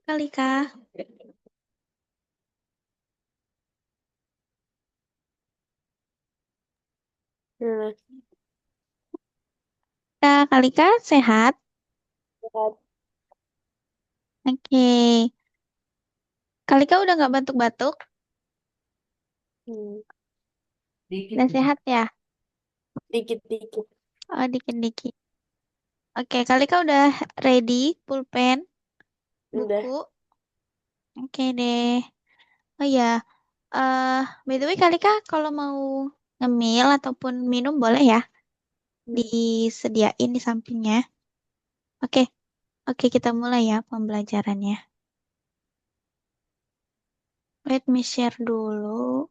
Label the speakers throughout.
Speaker 1: Kalika.
Speaker 2: Nah,
Speaker 1: Kalika sehat?
Speaker 2: sehat.
Speaker 1: Oke. Kalika udah nggak batuk-batuk?
Speaker 2: Hmm,
Speaker 1: Udah sehat ya?
Speaker 2: dikit-dikit.
Speaker 1: Oh, dikit-dikit. Oke, Kalika udah ready, pulpen,
Speaker 2: Udah.
Speaker 1: buku. Oke deh. Oh ya, eh by the way Kalika kalau mau ngemil ataupun minum boleh ya?
Speaker 2: Hmm,
Speaker 1: Disediain di sampingnya. Oke, oke kita mulai ya pembelajarannya. Let me share dulu.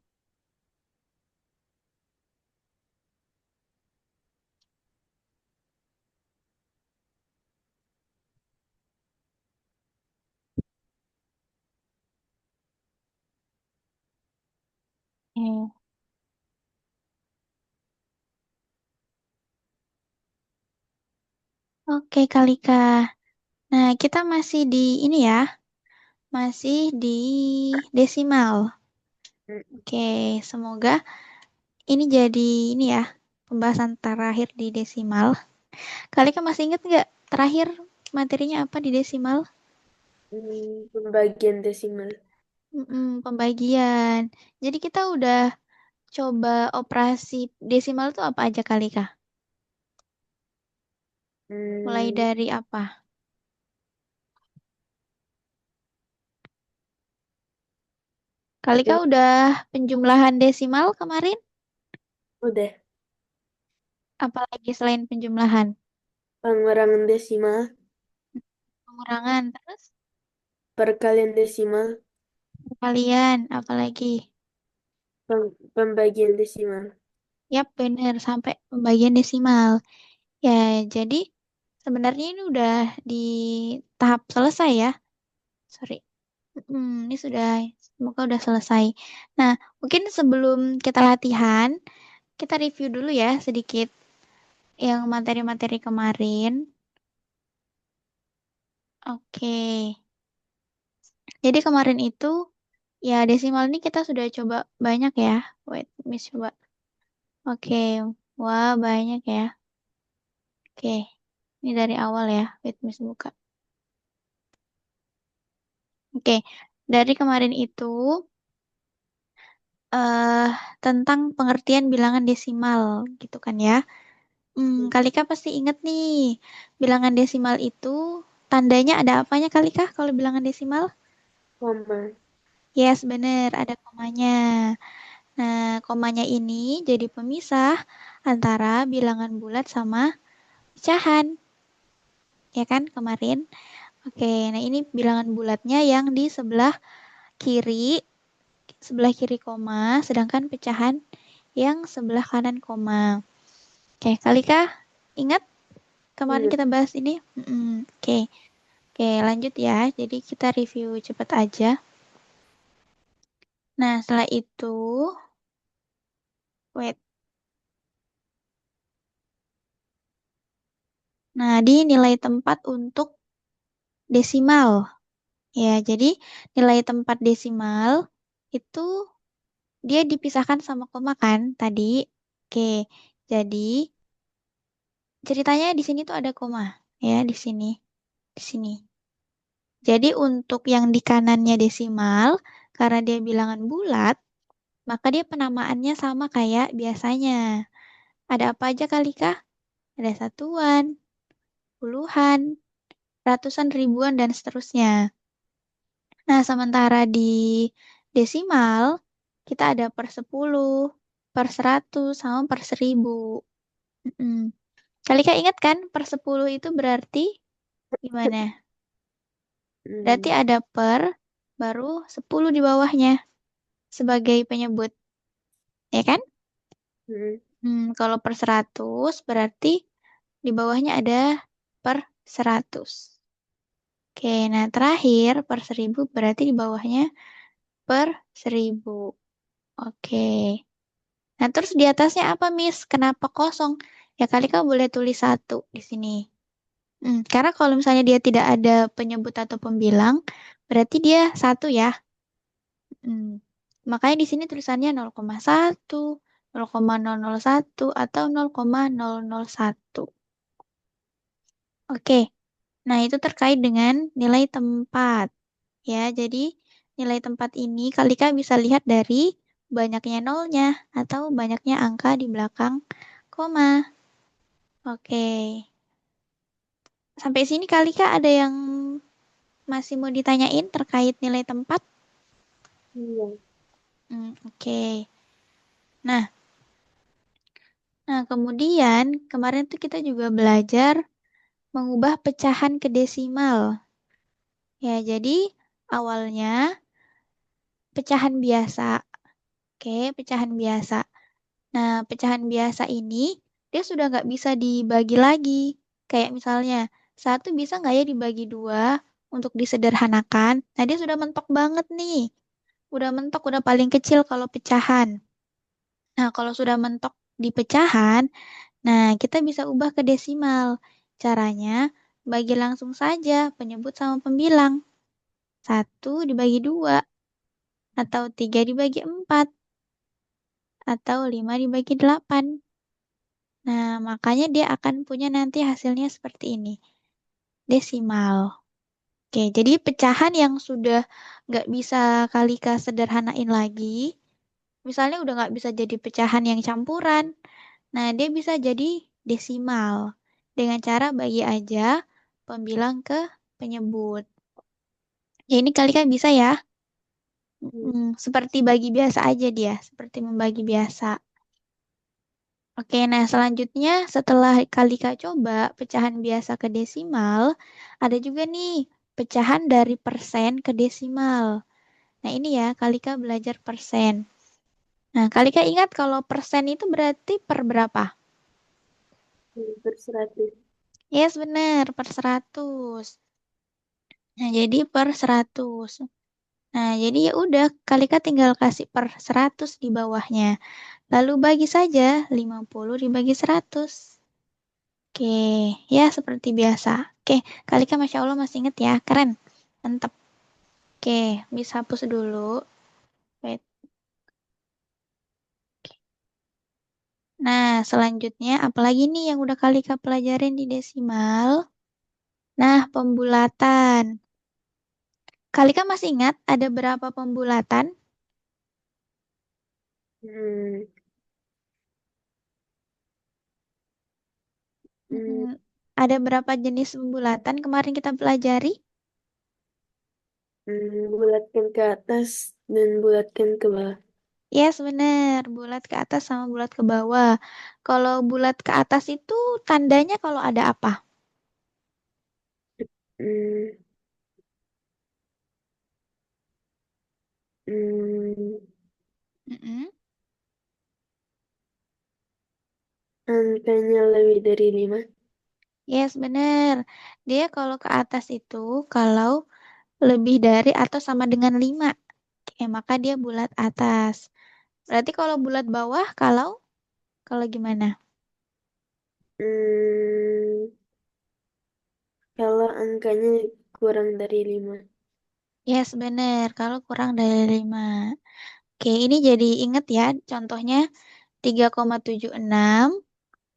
Speaker 1: Oke, Oke, Kalika. Nah, kita masih di ini ya. Masih di desimal.
Speaker 2: hmm,
Speaker 1: Oke, semoga ini jadi ini ya, pembahasan terakhir di desimal. Kali kan masih ingat nggak terakhir materinya apa di desimal?
Speaker 2: Pembagian desimal.
Speaker 1: Pembagian. Jadi kita udah coba operasi desimal tuh apa aja kali Kak? Mulai
Speaker 2: Hmm,
Speaker 1: dari apa? Kali Kak
Speaker 2: yang
Speaker 1: udah penjumlahan desimal kemarin?
Speaker 2: udah
Speaker 1: Apalagi selain penjumlahan?
Speaker 2: pengurangan desimal,
Speaker 1: Pengurangan, terus
Speaker 2: perkalian desimal,
Speaker 1: perkalian, apalagi?
Speaker 2: pembagian desimal.
Speaker 1: Yap, bener. Sampai pembagian desimal. Ya, jadi sebenarnya ini udah di tahap selesai ya. Sorry. Ini sudah, semoga udah selesai. Nah, mungkin sebelum kita latihan, kita review dulu ya sedikit yang materi-materi kemarin. Oke. Jadi kemarin itu, ya desimal ini kita sudah coba banyak ya. Wait, Miss coba. Oke. Wah, banyak ya. Oke. Ini dari awal ya. Wait, Miss buka. Oke, dari kemarin itu eh tentang pengertian bilangan desimal gitu kan ya. Kalika pasti inget nih, bilangan desimal itu tandanya ada apanya Kalika kalau bilangan desimal?
Speaker 2: Koma.
Speaker 1: Yes, bener, ada komanya. Nah, komanya ini jadi pemisah antara bilangan bulat sama pecahan, ya kan kemarin? Oke, nah ini bilangan bulatnya yang di sebelah kiri koma, sedangkan pecahan yang sebelah kanan koma. Oke, Kalika ingat kemarin
Speaker 2: Ingat.
Speaker 1: kita bahas ini? Oke, oke lanjut ya. Jadi kita review cepat aja. Nah, setelah itu, wait. Nah, di nilai tempat untuk desimal. Ya, jadi nilai tempat desimal itu dia dipisahkan sama koma kan tadi. Oke, jadi ceritanya di sini tuh ada koma ya di sini, di sini. Jadi untuk yang di kanannya desimal, karena dia bilangan bulat, maka dia penamaannya sama kayak biasanya. Ada apa aja kali kah? Ada satuan, puluhan, ratusan, ribuan, dan seterusnya. Nah, sementara di desimal, kita ada per 10, per 100, sama per 1000. Mm-mm. Kali kah ingat kan, per 10 itu berarti gimana? Berarti
Speaker 2: Hmm,
Speaker 1: ada per, baru 10 di bawahnya sebagai penyebut, ya kan?
Speaker 2: hmm,
Speaker 1: Kalau per 100 berarti di bawahnya ada per 100. Oke, nah terakhir per 1000 berarti di bawahnya per 1000. Oke. Nah terus di atasnya apa, Miss? Kenapa kosong? Ya kali kamu boleh tulis satu di sini. Karena kalau misalnya dia tidak ada penyebut atau pembilang, berarti dia satu ya. Hmm. Makanya di sini tulisannya 0,1, 0,001, atau 0,001. Oke, nah itu terkait dengan nilai tempat. Ya, jadi nilai tempat ini Kalika bisa lihat dari banyaknya nolnya atau banyaknya angka di belakang koma. Oke, sampai sini Kalika ada yang masih mau ditanyain terkait nilai tempat?
Speaker 2: Iya.
Speaker 1: Oke. Nah, kemudian kemarin tuh kita juga belajar mengubah pecahan ke desimal. Ya, jadi awalnya pecahan biasa. Oke, pecahan biasa. Nah, pecahan biasa ini dia sudah nggak bisa dibagi lagi. Kayak misalnya, satu bisa nggak ya dibagi dua untuk disederhanakan? Nah, dia sudah mentok banget nih. Udah mentok, udah paling kecil kalau pecahan. Nah, kalau sudah mentok di pecahan, nah kita bisa ubah ke desimal. Caranya, bagi langsung saja penyebut sama pembilang. Satu dibagi dua, atau tiga dibagi empat, atau lima dibagi delapan. Nah, makanya dia akan punya nanti hasilnya seperti ini, desimal. Oke, jadi pecahan yang sudah nggak bisa Kalika sederhanain lagi, misalnya udah nggak bisa jadi pecahan yang campuran, nah dia bisa jadi desimal dengan cara bagi aja pembilang ke penyebut. Ya ini Kalika bisa ya,
Speaker 2: Hmm.
Speaker 1: seperti bagi biasa aja dia, seperti membagi biasa. Oke, nah selanjutnya setelah Kalika coba pecahan biasa ke desimal, ada juga nih pecahan dari persen ke desimal. Nah ini ya, Kalika belajar persen. Nah, Kalika ingat kalau persen itu berarti per berapa?
Speaker 2: Berseratus.
Speaker 1: Yes, benar, per 100. Nah, jadi per 100. Nah, jadi ya udah, Kalika tinggal kasih per 100 di bawahnya. Lalu bagi saja 50 dibagi 100. Oke, ya seperti biasa. Oke, Kalika Masya Allah masih inget ya, keren. Mantap. Oke, bisa hapus dulu. Wait. Nah, selanjutnya apalagi nih yang udah Kalika pelajarin di desimal? Nah, pembulatan. Kalika masih ingat ada berapa pembulatan?
Speaker 2: Hmm. Hmm.
Speaker 1: Hmm, ada berapa jenis pembulatan kemarin kita pelajari?
Speaker 2: Bulatkan ke atas dan bulatkan ke bawah.
Speaker 1: Yes, benar. Bulat ke atas sama bulat ke bawah. Kalau bulat ke atas itu tandanya kalau ada apa?
Speaker 2: Hmm. Hmm.
Speaker 1: Mm-mm.
Speaker 2: Angkanya lebih dari 5.
Speaker 1: Yes, benar. Dia kalau ke atas itu kalau lebih dari atau sama dengan 5. Maka dia bulat atas. Berarti kalau bulat bawah, kalau gimana?
Speaker 2: Hmm. Kalau angkanya kurang dari 5.
Speaker 1: Yes, benar. Kalau kurang dari 5. Oke, ini jadi ingat ya, contohnya 3,76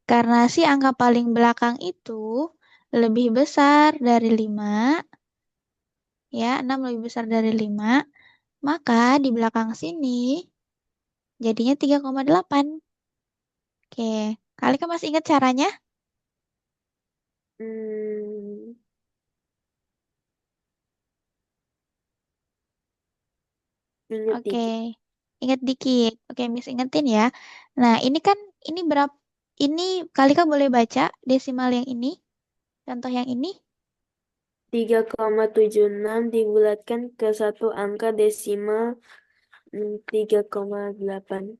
Speaker 1: karena si angka paling belakang itu lebih besar dari 5, ya, 6 lebih besar dari 5, maka di belakang sini jadinya 3,8. Oke, kali kan masih ingat caranya?
Speaker 2: Hmm. Ingat
Speaker 1: Oke,
Speaker 2: dikit.
Speaker 1: ingat dikit. Oke, Miss ingetin ya. Nah, ini kan, ini berapa, ini Kalika boleh baca desimal yang ini, contoh yang ini?
Speaker 2: 3,76 dibulatkan ke satu angka desimal 3,8.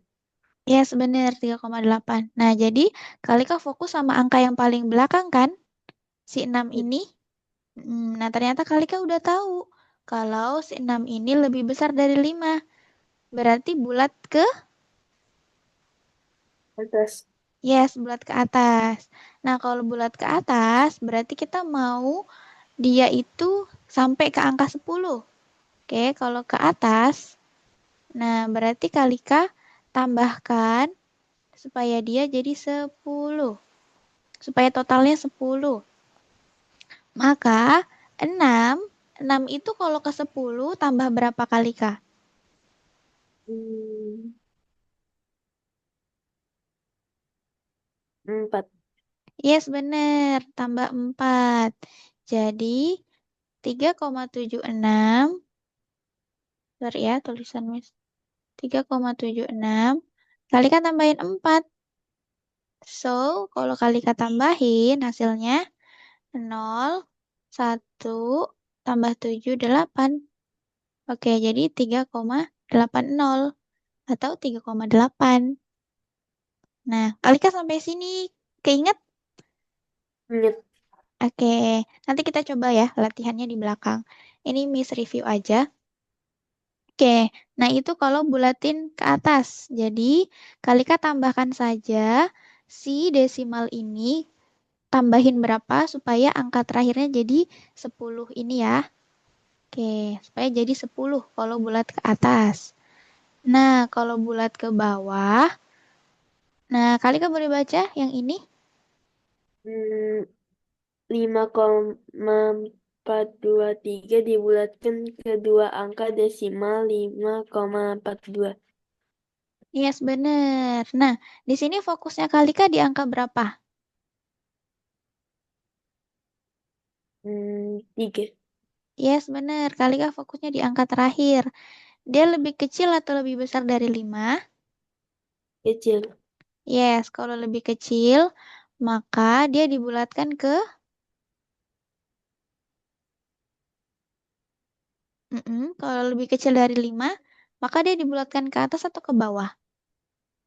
Speaker 1: Ya, sebenarnya 3,8. Nah, jadi Kalika fokus sama angka yang paling belakang kan? Si 6 ini. Nah, ternyata Kalika udah tahu kalau si 6 ini lebih besar dari 5. Berarti bulat ke
Speaker 2: Atas.
Speaker 1: Yes, bulat ke atas. Nah, kalau bulat ke atas, berarti kita mau dia itu sampai ke angka 10. Oke, kalau ke atas, nah berarti Kalika tambahkan supaya dia jadi 10. Supaya totalnya 10. Maka 6, 6 itu kalau ke 10 tambah berapa Kalika?
Speaker 2: Hmm, 4.
Speaker 1: Yes, benar. Tambah 4. Jadi 3,76. Sorry ya tulisan Miss. 3,76 kalikan tambahin 4. So, kalau Kalika tambahin hasilnya 0, 1, tambah 7, 8. Oke, jadi 3,80 atau 3,8. Nah, Kalika sampai sini keinget?
Speaker 2: Ingat.
Speaker 1: Oke, nanti kita coba ya latihannya di belakang. Ini Miss review aja. Oke, nah itu kalau bulatin ke atas. Jadi, Kalika tambahkan saja si desimal ini, tambahin berapa supaya angka terakhirnya jadi 10 ini ya. Oke, supaya jadi 10 kalau bulat ke atas. Nah, kalau bulat ke bawah, nah Kalika boleh baca yang ini?
Speaker 2: Hmm, 5,423 dibulatkan ke dua angka desimal 5,42.
Speaker 1: Yes, bener. Nah, di sini fokusnya Kalika di angka berapa?
Speaker 2: 3.
Speaker 1: Yes, bener. Kalika fokusnya di angka terakhir. Dia lebih kecil atau lebih besar dari 5?
Speaker 2: Kecil.
Speaker 1: Yes, kalau lebih kecil, maka dia dibulatkan ke kalau lebih kecil dari 5, maka dia dibulatkan ke atas atau ke bawah?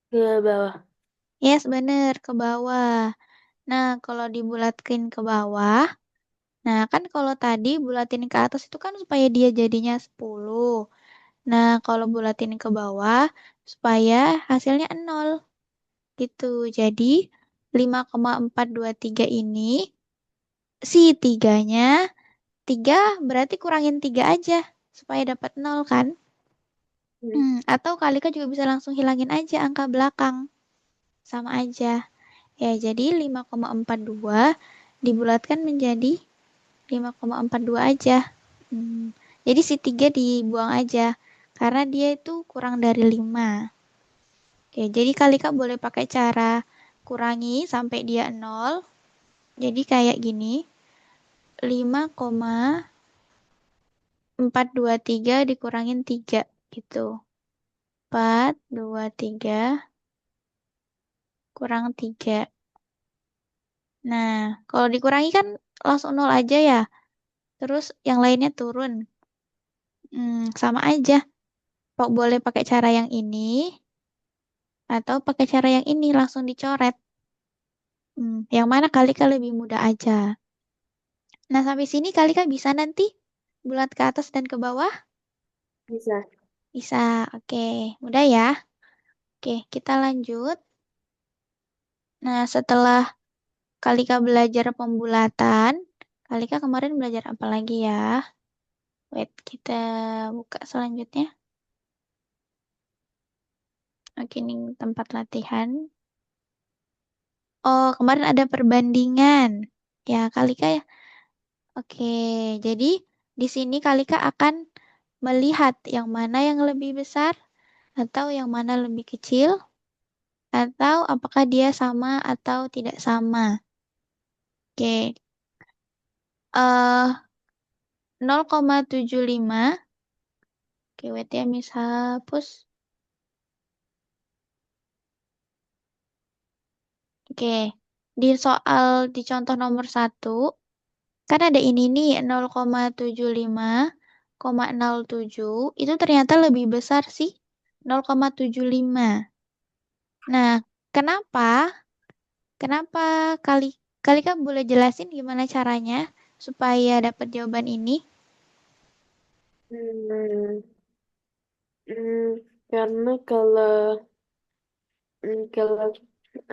Speaker 2: Ke bawah.
Speaker 1: Yes, bener, ke bawah. Nah, kalau dibulatkan ke bawah, nah kan kalau tadi bulatin ke atas itu kan supaya dia jadinya 10. Nah, kalau bulatin ke bawah, supaya hasilnya 0. Gitu. Jadi, 5,423 ini, si tiganya, 3 berarti kurangin 3 aja, supaya dapat 0 kan?
Speaker 2: Hmm.
Speaker 1: Atau Kalika juga bisa langsung hilangin aja angka belakang. Sama aja. Ya, jadi 5,42 dibulatkan menjadi 5,42 aja. Jadi si 3 dibuang aja. Karena dia itu kurang dari 5. Oke, jadi Kalika boleh pakai cara kurangi sampai dia 0. Jadi kayak gini. 5,423 dikurangin 3 gitu. 4, 2, 3 kurang 3. Nah, kalau dikurangi kan langsung 0 aja ya. Terus yang lainnya turun. Sama aja. Boleh pakai cara yang ini atau pakai cara yang ini langsung dicoret. Yang mana Kalika lebih mudah aja. Nah, sampai sini Kalika bisa nanti bulat ke atas dan ke bawah?
Speaker 2: Bisa.
Speaker 1: Bisa. Oke, mudah ya. Oke, kita lanjut. Nah, setelah Kalika belajar pembulatan, Kalika kemarin belajar apa lagi ya? Wait, kita buka selanjutnya. Oke, ini tempat latihan. Oh, kemarin ada perbandingan. Ya, Kalika ya. Oke, jadi di sini Kalika akan melihat yang mana yang lebih besar atau yang mana lebih kecil atau apakah dia sama atau tidak sama. Oke, 0,75. Oke, wait ya, Miss hapus. Oke, di contoh nomor satu, kan ada ini nih 0,75,07 itu ternyata lebih besar sih 0,75. Nah, kenapa? Kenapa kali kali kan boleh jelasin gimana caranya supaya dapat jawaban ini?
Speaker 2: Hmm, hmm, karena kalau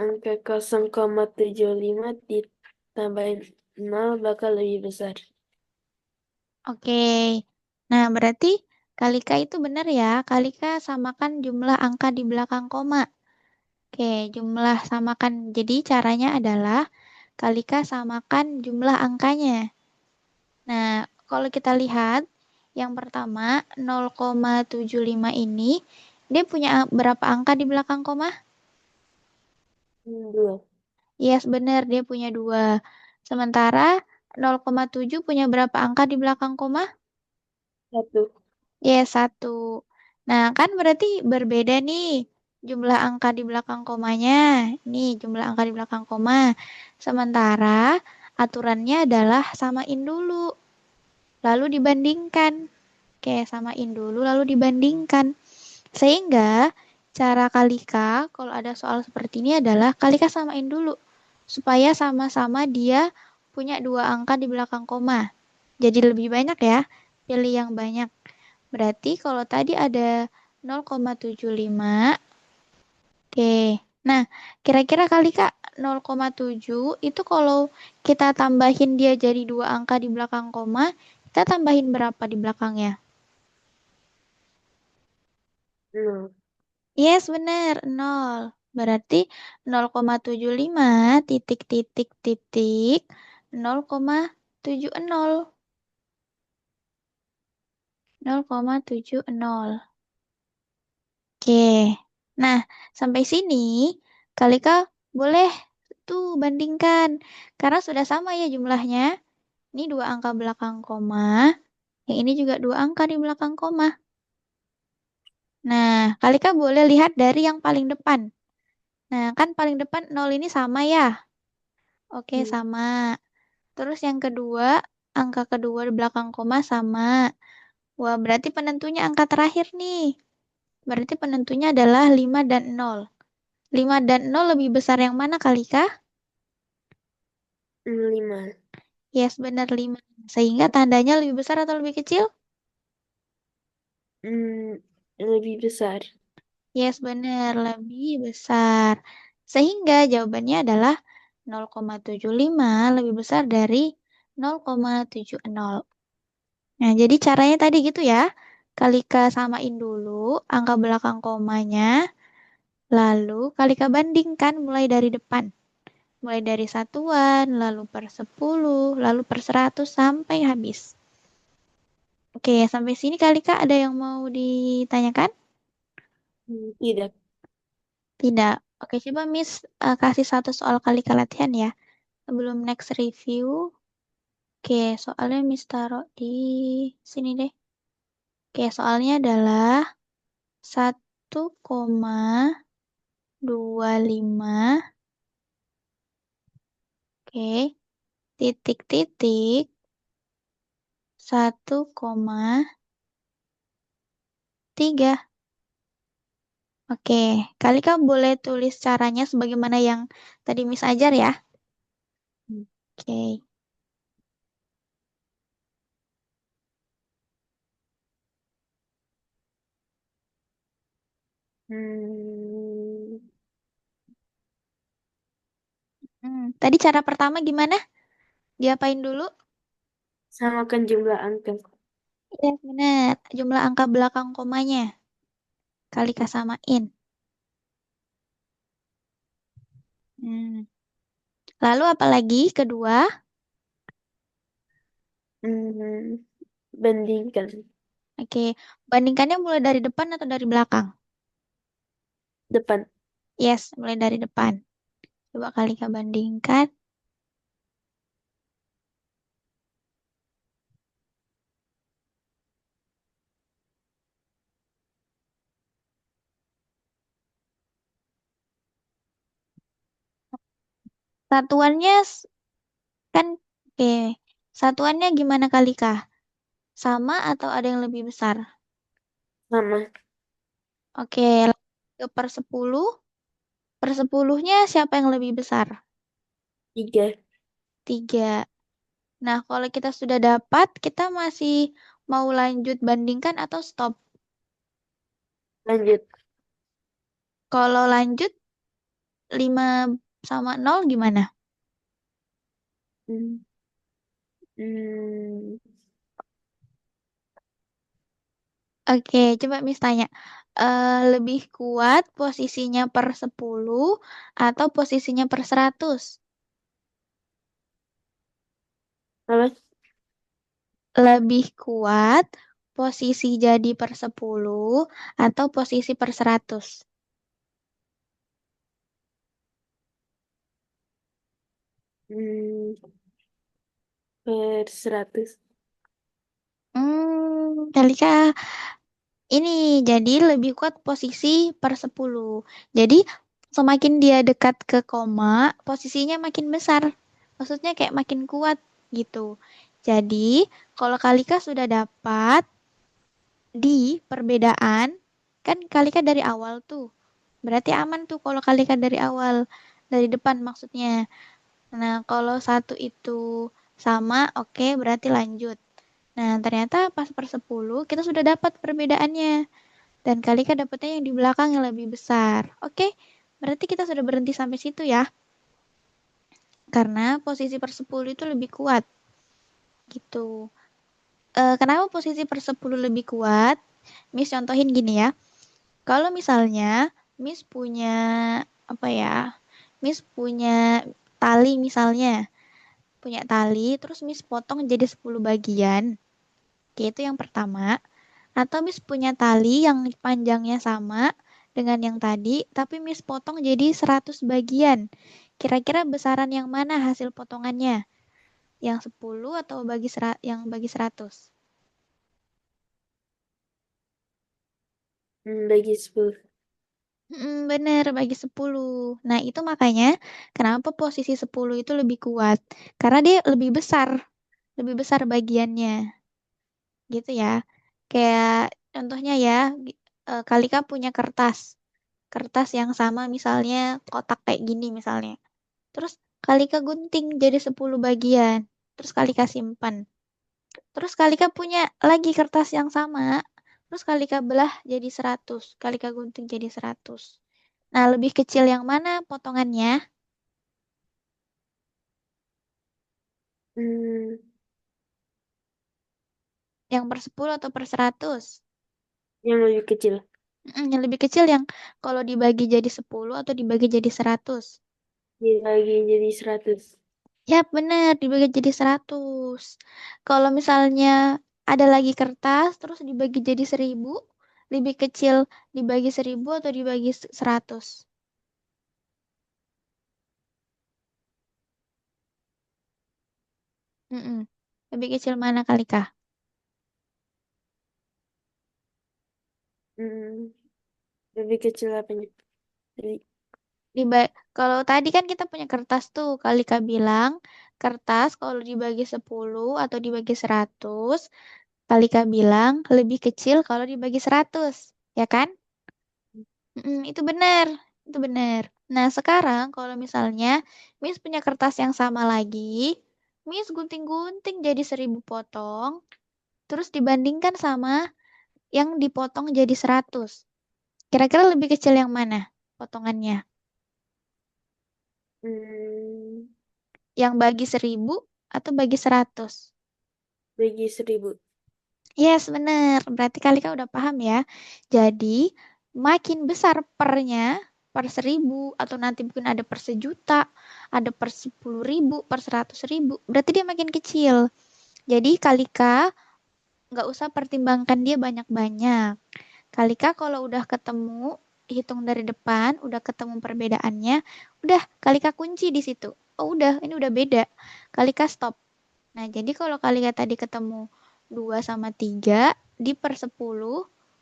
Speaker 2: Angka 0,75 ditambahin 0 bakal lebih besar.
Speaker 1: Oke. Nah, berarti Kalika itu benar ya. Kalika samakan jumlah angka di belakang koma. Oke, jumlah samakan. Jadi caranya adalah Kalika samakan jumlah angkanya. Nah, kalau kita lihat yang pertama 0,75 ini dia punya berapa angka di belakang koma?
Speaker 2: Dua.
Speaker 1: Yes, benar dia punya dua. Sementara 0,7 punya berapa angka di belakang koma?
Speaker 2: Satu.
Speaker 1: Yes, satu. Nah, kan berarti berbeda nih jumlah angka di belakang komanya. Nih, jumlah angka di belakang koma. Sementara aturannya adalah samain dulu, lalu dibandingkan. Oke, samain dulu, lalu dibandingkan. Sehingga cara Kalika, kalau ada soal seperti ini adalah Kalika samain dulu. Supaya sama-sama dia punya dua angka di belakang koma. Jadi lebih banyak ya, pilih yang banyak. Berarti kalau tadi ada 0,75, oke. Nah, kira-kira kali Kak 0,7 itu kalau kita tambahin dia jadi dua angka di belakang koma, kita tambahin berapa di belakangnya?
Speaker 2: Nol.
Speaker 1: Yes, benar, 0. Berarti 0,75 titik titik titik 0,70. 0,70. Oke. Nah, sampai sini Kalika boleh tuh bandingkan. Karena sudah sama ya jumlahnya. Ini dua angka belakang koma. Yang ini juga dua angka di belakang koma. Nah, Kalika boleh lihat dari yang paling depan. Nah, kan paling depan 0 ini sama ya. Oke,
Speaker 2: Hmm.
Speaker 1: sama. Terus yang kedua, angka kedua di belakang koma sama. Wah, berarti penentunya angka terakhir nih. Berarti penentunya adalah 5 dan 0. 5 dan 0 lebih besar yang mana kali kah?
Speaker 2: Lima.
Speaker 1: Yes, benar 5. Sehingga tandanya lebih besar atau lebih kecil?
Speaker 2: Hmm, lebih besar.
Speaker 1: Yes, benar lebih besar. Sehingga jawabannya adalah 0,75 lebih besar dari 0,70. Nah, jadi caranya tadi gitu ya. Kalika samain dulu angka belakang komanya, lalu Kalika bandingkan mulai dari depan. Mulai dari satuan, lalu per 10, lalu per 100 sampai habis. Oke, sampai sini kali Kak ada yang mau ditanyakan?
Speaker 2: Tidak.
Speaker 1: Tidak. Oke, coba Miss kasih satu soal kali Kak latihan ya. Sebelum next review. Oke, soalnya Miss taruh di sini deh. Oke, soalnya adalah 1,25. Oke, titik-titik 1,3. Oke, kali Kak boleh tulis caranya sebagaimana yang tadi Miss ajar ya. Oke.
Speaker 2: Hmm,
Speaker 1: Tadi cara pertama gimana? Diapain dulu?
Speaker 2: samakan jumlah angka.
Speaker 1: Ya, benar. Jumlah angka belakang komanya. Kali Kak samain. Hmm. Lalu apalagi kedua?
Speaker 2: Hmm, bandingkan
Speaker 1: Oke. Bandingkannya mulai dari depan atau dari belakang?
Speaker 2: depan.
Speaker 1: Yes, mulai dari depan. Coba kali Kak bandingkan. Satuannya kan, oke. Satuannya gimana kali Kak? Sama atau ada yang lebih besar?
Speaker 2: Sama.
Speaker 1: Oke, ke per 10. Per 10-nya siapa yang lebih besar?
Speaker 2: Tiga.
Speaker 1: 3. Nah, kalau kita sudah dapat, kita masih mau lanjut bandingkan atau stop?
Speaker 2: Lanjut.
Speaker 1: Kalau lanjut, 5 sama 0 gimana?
Speaker 2: Hmm. Hmm.
Speaker 1: Oke, coba Miss tanya. Lebih kuat posisinya per 10 atau posisinya per 100?
Speaker 2: Apa?
Speaker 1: Lebih kuat posisi jadi per 10 atau posisi per 100?
Speaker 2: Hmm. Per 100.
Speaker 1: Kalika ini jadi lebih kuat posisi per 10. Jadi semakin dia dekat ke koma, posisinya makin besar. Maksudnya kayak makin kuat gitu. Jadi kalau Kalika sudah dapat di perbedaan, kan Kalika dari awal tuh. Berarti aman tuh kalau Kalika dari awal. Dari depan maksudnya. Nah, kalau satu itu sama, oke, berarti lanjut. Nah, ternyata pas per 10 kita sudah dapat perbedaannya. Dan Kalika dapatnya yang di belakang yang lebih besar. Oke, berarti kita sudah berhenti sampai situ ya. Karena posisi per 10 itu lebih kuat. Gitu. Kenapa posisi per 10 lebih kuat? Miss contohin gini ya. Kalau misalnya Miss punya apa ya? Miss punya tali misalnya. Punya tali, terus Miss potong jadi 10 bagian. Oke, itu yang pertama. Atau Miss punya tali yang panjangnya sama dengan yang tadi, tapi Miss potong jadi 100 bagian. Kira-kira besaran yang mana hasil potongannya? Yang 10 atau yang bagi 100?
Speaker 2: Bagi 10.
Speaker 1: Bener, bagi 10. Nah, itu makanya kenapa posisi 10 itu lebih kuat. Karena dia lebih besar bagiannya. Gitu ya. Kayak contohnya ya, Kalika punya kertas. Kertas yang sama misalnya kotak kayak gini misalnya. Terus Kalika gunting jadi 10 bagian. Terus Kalika simpan. Terus Kalika punya lagi kertas yang sama. Terus Kalika belah jadi 100. Kalika gunting jadi 100. Nah, lebih kecil yang mana potongannya?
Speaker 2: Hmm.
Speaker 1: Yang per 10 atau per 100?
Speaker 2: Yang lebih kecil.
Speaker 1: Yang lebih kecil yang kalau dibagi jadi 10 atau dibagi jadi 100.
Speaker 2: Dibagi jadi 100.
Speaker 1: Ya, benar, dibagi jadi 100. Kalau misalnya ada lagi kertas, terus dibagi jadi 1000, lebih kecil dibagi 1000 atau dibagi 100? Mm-mm. Lebih kecil mana kali, Kak?
Speaker 2: Hmm. Lebih kecil apanya? Jadi,
Speaker 1: Kalau tadi kan kita punya kertas tuh, kali Kak bilang, kertas kalau dibagi 10 atau dibagi 100, kali Kak bilang lebih kecil kalau dibagi 100, ya kan? Itu benar, itu benar. Nah, sekarang kalau misalnya Miss punya kertas yang sama lagi, Miss gunting-gunting jadi 1000 potong, terus dibandingkan sama yang dipotong jadi 100. Kira-kira lebih kecil yang mana potongannya?
Speaker 2: hmm,
Speaker 1: Yang bagi 1000 atau bagi 100?
Speaker 2: bagi 1000.
Speaker 1: Yes, bener. Berarti kali kan udah paham ya. Jadi, makin besar pernya, per 1000, atau nanti mungkin ada per sejuta, ada per 10.000, per 100.000, berarti dia makin kecil. Jadi, Kalika nggak usah pertimbangkan dia banyak-banyak. Kalika kalau udah ketemu, hitung dari depan, udah ketemu perbedaannya, udah Kalika kunci di situ. Oh udah, ini udah beda. Kalika stop. Nah, jadi kalau Kalika tadi ketemu 2 sama 3 di per 10,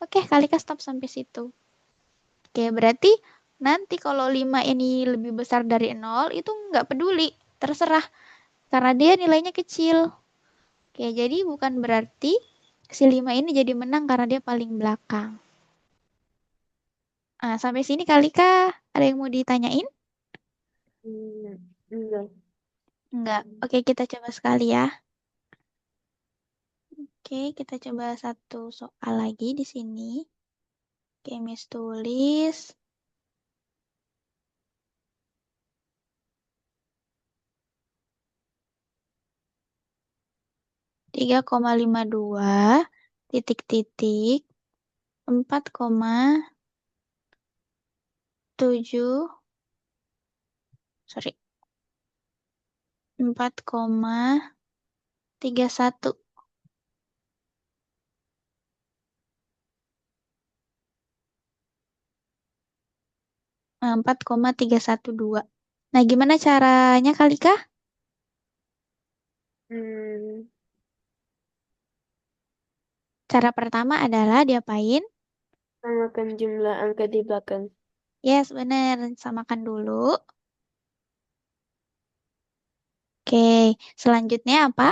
Speaker 1: oke Kalika stop sampai situ. Oke, berarti nanti kalau 5 ini lebih besar dari 0, itu nggak peduli, terserah. Karena dia nilainya kecil. Oke, jadi bukan berarti si 5 ini jadi menang karena dia paling belakang. Nah, sampai sini Kalika ada yang mau ditanyain?
Speaker 2: Hmm. Enggak.
Speaker 1: Enggak. Oke, kita coba sekali ya. Oke, kita coba satu soal lagi di sini. Oke, Miss tulis. 3,52 titik-titik 4,7 sorry 4,31 4,312. Nah, gimana caranya kali Kak?
Speaker 2: Hmm,
Speaker 1: Cara pertama adalah diapain?
Speaker 2: Samakan jumlah angka di belakang.
Speaker 1: Yes, bener. Samakan dulu. Oke, selanjutnya apa?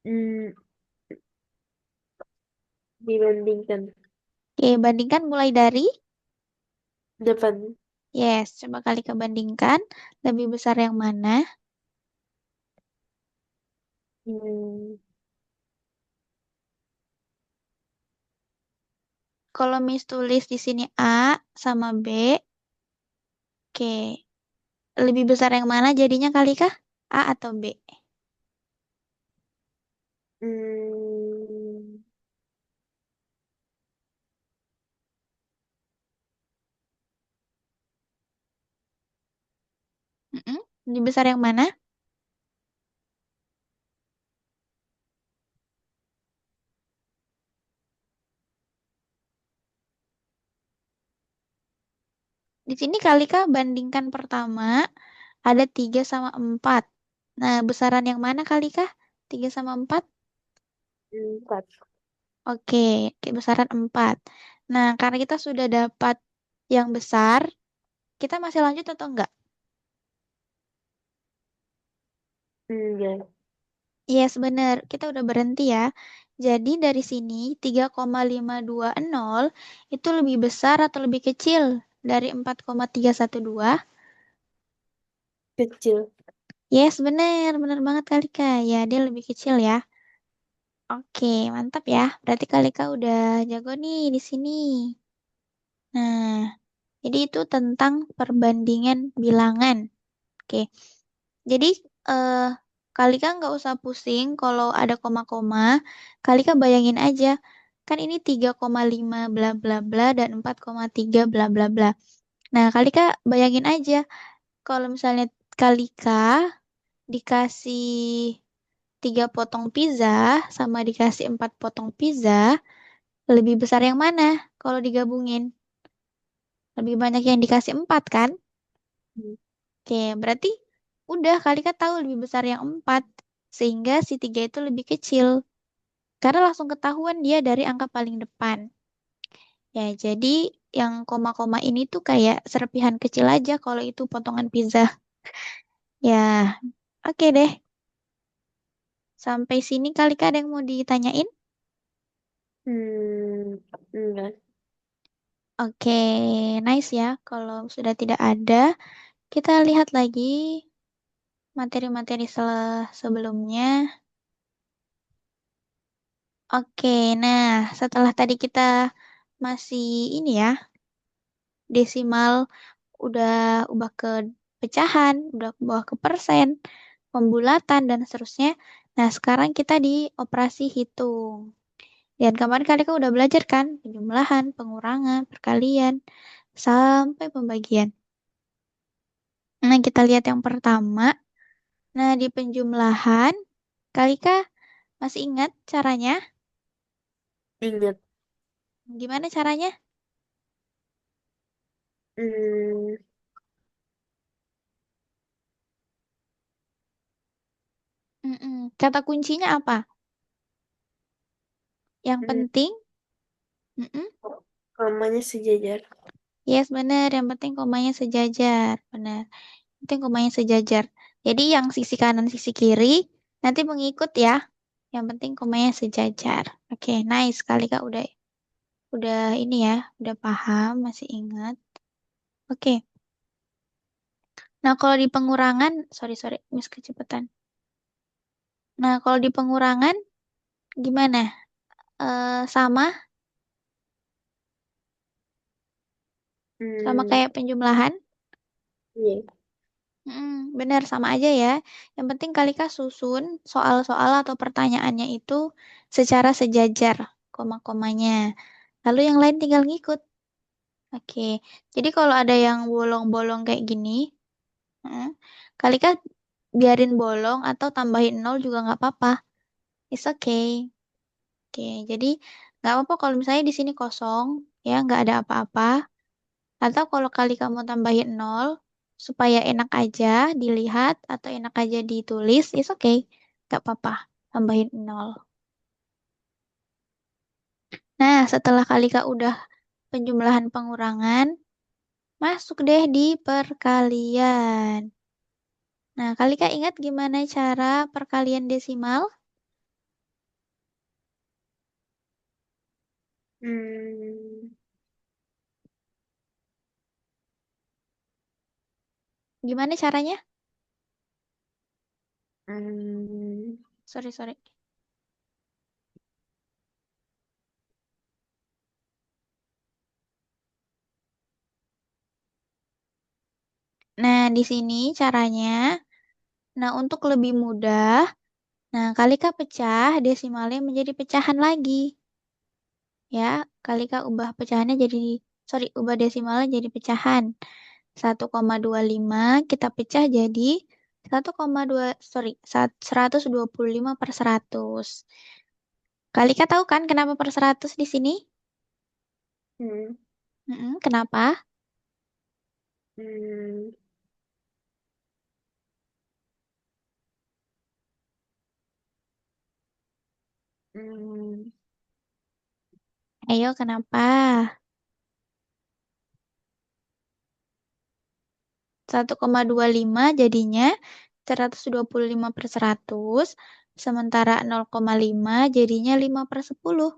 Speaker 2: Hmm, Dibandingkan.
Speaker 1: Oke, bandingkan mulai dari
Speaker 2: Depan.
Speaker 1: yes, coba kali kebandingkan lebih besar yang mana?
Speaker 2: Hmm,
Speaker 1: Kalau Miss tulis di sini A sama B, oke, lebih besar yang mana jadinya kali kah? A atau B?
Speaker 2: hmm,
Speaker 1: Mm-mm. Lebih besar yang mana? Di sini kali kah bandingkan pertama ada 3 sama 4. Nah, besaran yang mana kali kah? 3 sama 4?
Speaker 2: 4.
Speaker 1: Oke, oke, besaran 4. Nah, karena kita sudah dapat yang besar, kita masih lanjut atau enggak?
Speaker 2: Ya.
Speaker 1: Yes, benar. Kita udah berhenti ya. Jadi dari sini 3,520 itu lebih besar atau lebih kecil dari 4,312?
Speaker 2: Kecil.
Speaker 1: Yes, benar. Benar banget kali Kak. Ya, dia lebih kecil ya. Oke, mantap ya. Berarti kali Kak udah jago nih di sini. Nah, jadi itu tentang perbandingan bilangan. Oke. Jadi eh Kalika nggak usah pusing kalau ada koma-koma. Kalika bayangin aja, kan ini 3,5 bla bla bla dan 4,3 bla bla bla. Nah, Kalika bayangin aja kalau misalnya Kalika dikasih 3 potong pizza sama dikasih 4 potong pizza, lebih besar yang mana kalau digabungin? Lebih banyak yang dikasih 4 kan?
Speaker 2: Hmm.
Speaker 1: Oke, berarti udah Kalika tahu lebih besar yang 4. Sehingga si 3 itu lebih kecil. Karena langsung ketahuan dia dari angka paling depan. Ya, jadi yang koma-koma ini tuh kayak serpihan kecil aja kalau itu potongan pizza. Ya, oke deh. Sampai sini kali ada yang mau ditanyain?
Speaker 2: Enggak.
Speaker 1: Oke, nice ya. Kalau sudah tidak ada, kita lihat lagi materi-materi sebelumnya. Oke, nah setelah tadi kita masih ini ya, desimal udah ubah ke pecahan, udah ubah ke persen, pembulatan, dan seterusnya. Nah, sekarang kita di operasi hitung. Dan kemarin kali kan udah belajar kan, penjumlahan, pengurangan, perkalian, sampai pembagian. Nah, kita lihat yang pertama. Nah, di penjumlahan, Kalika masih ingat caranya?
Speaker 2: Ingat.
Speaker 1: Gimana caranya?
Speaker 2: Hmm,
Speaker 1: Kata kuncinya apa? Yang
Speaker 2: hmm,
Speaker 1: penting, mm-mm.
Speaker 2: Komanya sejajar.
Speaker 1: Yes, benar. Yang penting komanya sejajar. Benar. Penting komanya sejajar. Jadi yang sisi kanan, sisi kiri nanti mengikut ya. Yang penting komanya sejajar. Oke, nice sekali Kak. Udah ini ya, udah paham, masih ingat. Oke. Nah, kalau di pengurangan, sorry sorry, miss kecepatan. Nah, kalau di pengurangan gimana? Sama, sama
Speaker 2: Hmm,
Speaker 1: kayak penjumlahan?
Speaker 2: iya.
Speaker 1: Benar, sama aja ya. Yang penting Kalika susun soal-soal atau pertanyaannya itu secara sejajar, koma-komanya. Lalu yang lain tinggal ngikut. Oke, jadi kalau ada yang bolong-bolong kayak gini, mm, Kalika biarin bolong atau tambahin nol juga nggak apa-apa. It's okay. Oke, jadi nggak apa-apa kalau misalnya di sini kosong, ya nggak ada apa-apa. Atau kalau kali kamu tambahin nol, supaya enak aja dilihat atau enak aja ditulis, it's okay. Nggak apa-apa, tambahin nol. Nah, setelah Kalika udah penjumlahan pengurangan, masuk deh di perkalian. Nah, Kalika ingat gimana cara perkalian desimal?
Speaker 2: Hmm,
Speaker 1: Gimana caranya?
Speaker 2: hmm,
Speaker 1: Sorry, sorry. Nah, di sini caranya. Nah, untuk lebih mudah, nah Kalika pecah desimalnya menjadi pecahan lagi. Ya, Kalika ubah pecahannya jadi, sorry, ubah desimalnya jadi pecahan. 1,25 kita pecah jadi 1,2, sorry, 125 per 100. Kalika tahu kan kenapa per 100 di sini?
Speaker 2: hmm,
Speaker 1: Kenapa?
Speaker 2: hmm, hmm,
Speaker 1: Ayo, kenapa? 1,25 jadinya 125 per 100, sementara 0,5 jadinya 5 per 10.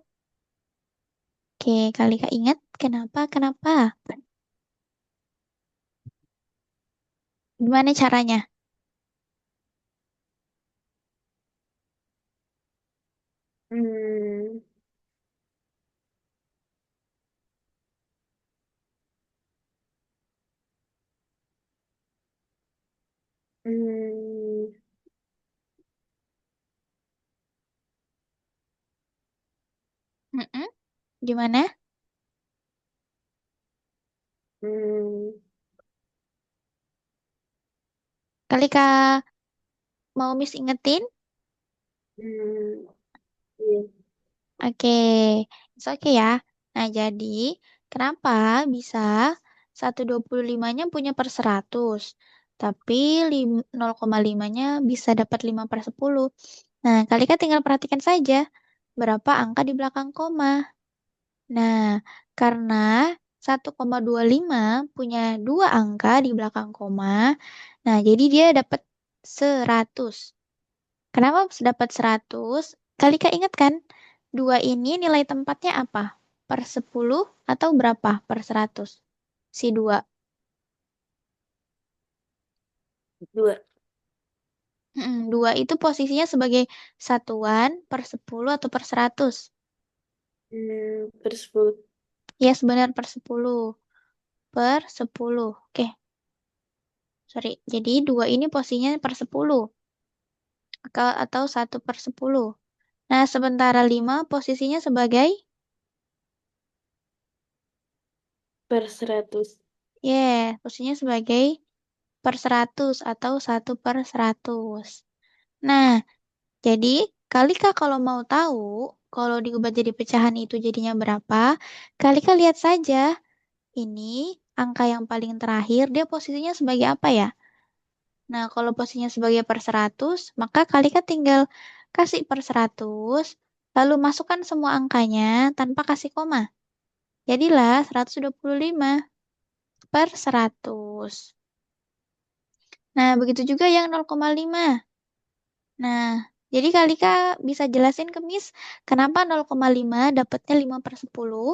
Speaker 1: Oke, Kalika ingat kenapa? Kenapa? Gimana caranya?
Speaker 2: hmm, hmm,
Speaker 1: Mm-mm. Gimana?
Speaker 2: hmm,
Speaker 1: Kalika mau Miss ingetin?
Speaker 2: hmm, iya.
Speaker 1: Oke, it's okay ya. Nah, jadi kenapa bisa 125-nya punya per 100, tapi 0,5-nya bisa dapat 5 per 10. Nah, Kalika tinggal perhatikan saja berapa angka di belakang koma. Nah, karena 1,25 punya dua angka di belakang koma, nah jadi dia dapat 100. Kenapa dapat 100? Kalika ingat kan, dua ini nilai tempatnya apa? Per 10 atau berapa per 100? Si dua.
Speaker 2: Dua,
Speaker 1: Dua itu posisinya sebagai satuan per 10 atau per 100.
Speaker 2: per 10.
Speaker 1: Ya, sebenar per 10. Per 10. Oke, sorry. Jadi dua ini posisinya per 10. Atau satu per 10. Nah, sementara 5 posisinya sebagai,
Speaker 2: Per 100.
Speaker 1: posisinya sebagai per 100 atau satu per 100. Nah, jadi Kalika kalau mau tahu, kalau diubah jadi pecahan itu jadinya berapa, Kalika lihat saja, ini angka yang paling terakhir, dia posisinya sebagai apa ya? Nah, kalau posisinya sebagai per 100, maka Kalika tinggal kasih per 100, lalu masukkan semua angkanya tanpa kasih koma. Jadilah 125 per 100. Nah, begitu juga yang 0,5. Nah, jadi Kalika bisa jelasin ke Miss, kenapa 0,5 dapatnya 5 per 10?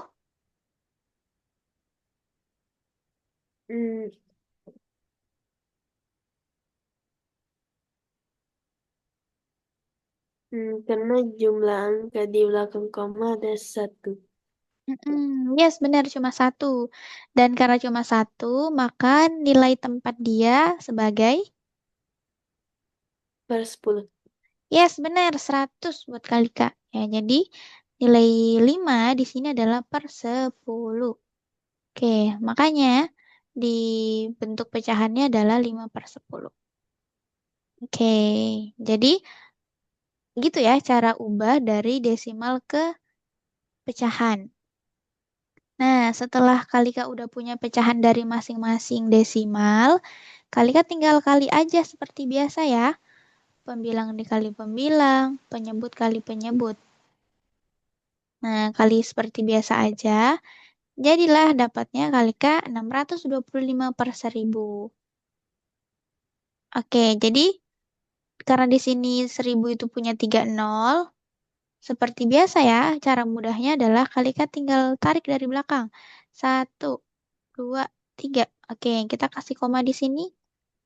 Speaker 2: Hmm, karena jumlah angka di belakang koma ada satu.
Speaker 1: Yes, benar cuma satu. Dan karena cuma satu, maka nilai tempat dia sebagai
Speaker 2: Per 10.
Speaker 1: yes, benar 100 buat kali Kak. Ya, jadi nilai 5 di sini adalah per 10. Oke, makanya di bentuk pecahannya adalah 5 per 10. Oke, jadi gitu ya cara ubah dari desimal ke pecahan. Nah, setelah Kalika udah punya pecahan dari masing-masing desimal, Kalika tinggal kali aja seperti biasa ya. Pembilang dikali pembilang, penyebut kali penyebut. Nah, kali seperti biasa aja. Jadilah dapatnya Kalika 625 per 1000. Oke, jadi karena di sini 1000 itu punya 3 nol, seperti biasa ya, cara mudahnya adalah Kalika tinggal tarik dari belakang. Satu, dua, tiga. Oke, kita kasih koma di sini,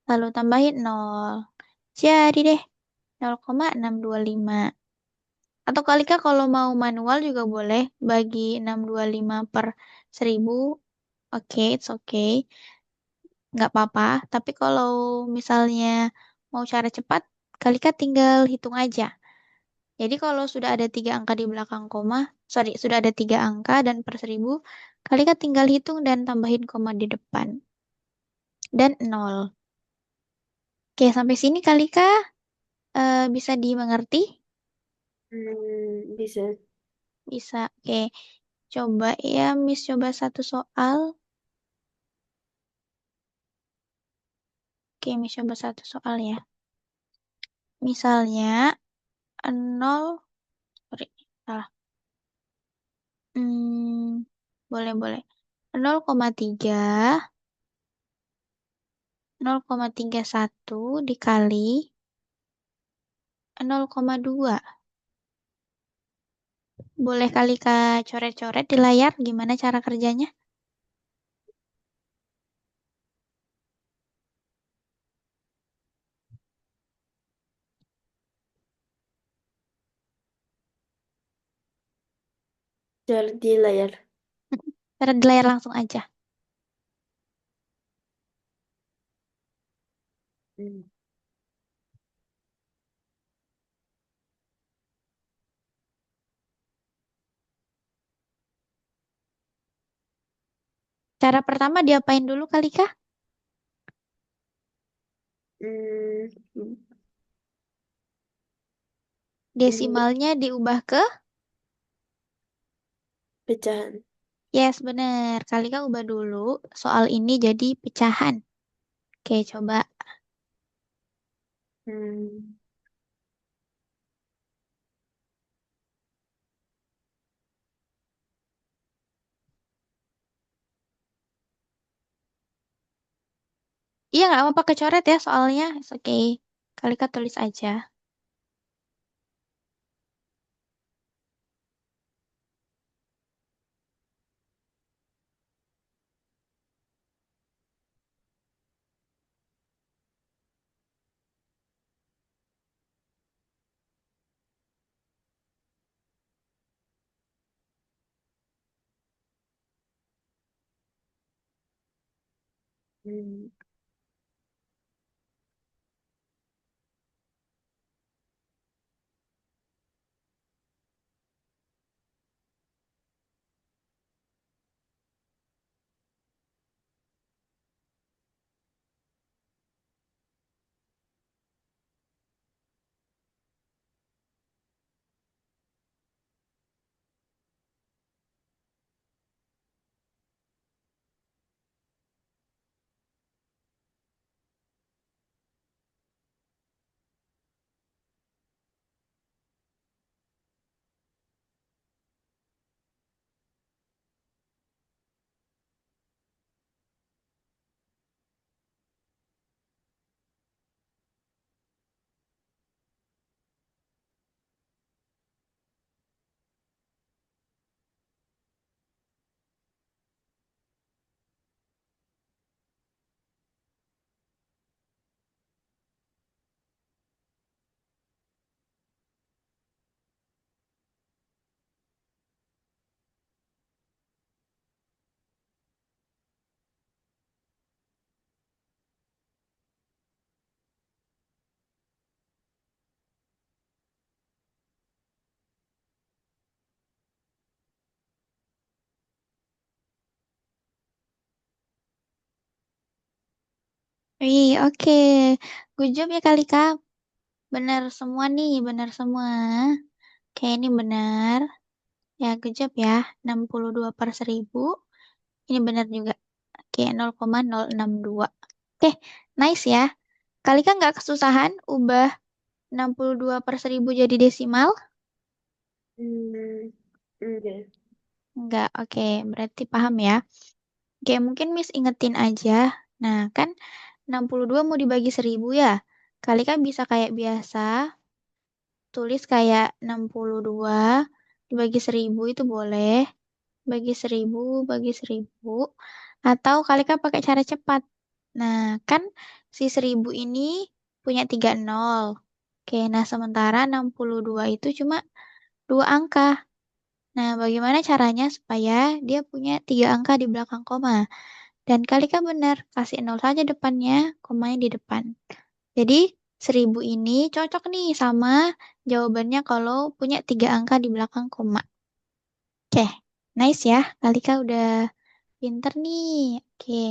Speaker 1: lalu tambahin nol. Jadi deh, 0,625. Atau Kalika kalau mau manual juga boleh, bagi 625 per 1000. Oke, it's okay. Nggak apa-apa. Tapi kalau misalnya mau cara cepat, Kalika tinggal hitung aja. Jadi kalau sudah ada 3 angka di belakang koma, sorry, sudah ada 3 angka dan per 1000, Kalika tinggal hitung dan tambahin koma di depan. Dan nol. Oke, sampai sini Kalika bisa dimengerti?
Speaker 2: Bisa.
Speaker 1: Bisa. Oke, coba ya, Miss coba satu soal. Oke, Miss coba satu soal ya. Misalnya, nol, sorry, salah. Hmm, boleh, boleh. 0,3, 0,31 dikali 0,2. Boleh kali Kak coret-coret di layar gimana cara kerjanya?
Speaker 2: Cari di layar.
Speaker 1: Coret di layar langsung aja.
Speaker 2: Hmm.
Speaker 1: Cara pertama diapain dulu kali Kak?
Speaker 2: Hmm. Ubah
Speaker 1: Desimalnya diubah ke?
Speaker 2: pecahan.
Speaker 1: Yes, bener. Kali Kak ubah dulu soal ini jadi pecahan. Oke, coba.
Speaker 2: Hmm.
Speaker 1: Iya, nggak apa-apa kecoret ya soalnya. It's okay. Kali Kak tulis aja.
Speaker 2: Hmm.
Speaker 1: Wih, oke. Good job ya kali Kak. Benar semua nih, benar semua. Oke, ini benar. Ya, good job ya. 62/1000. Ini benar juga. Oke, 0,062. Oke, nice ya. Kali kan nggak kesusahan ubah 62/1000 jadi desimal?
Speaker 2: Hmm, enggak.
Speaker 1: Nggak, oke. Berarti paham ya. Oke, mungkin Miss ingetin aja. Nah, kan 62 mau dibagi 1000 ya. Kali kan bisa kayak biasa, tulis kayak 62 dibagi 1000 itu boleh. Bagi 1000, bagi 1000. Atau kali kan pakai cara cepat. Nah, kan si 1000 ini punya 3 nol. Oke, nah sementara 62 itu cuma dua angka. Nah, bagaimana caranya supaya dia punya 3 angka di belakang koma? Dan kali kan benar, kasih nol saja depannya, komanya di depan. Jadi 1000 ini cocok nih sama jawabannya kalau punya 3 angka di belakang koma. Oke, nice ya. Kalika udah pinter nih. Oke,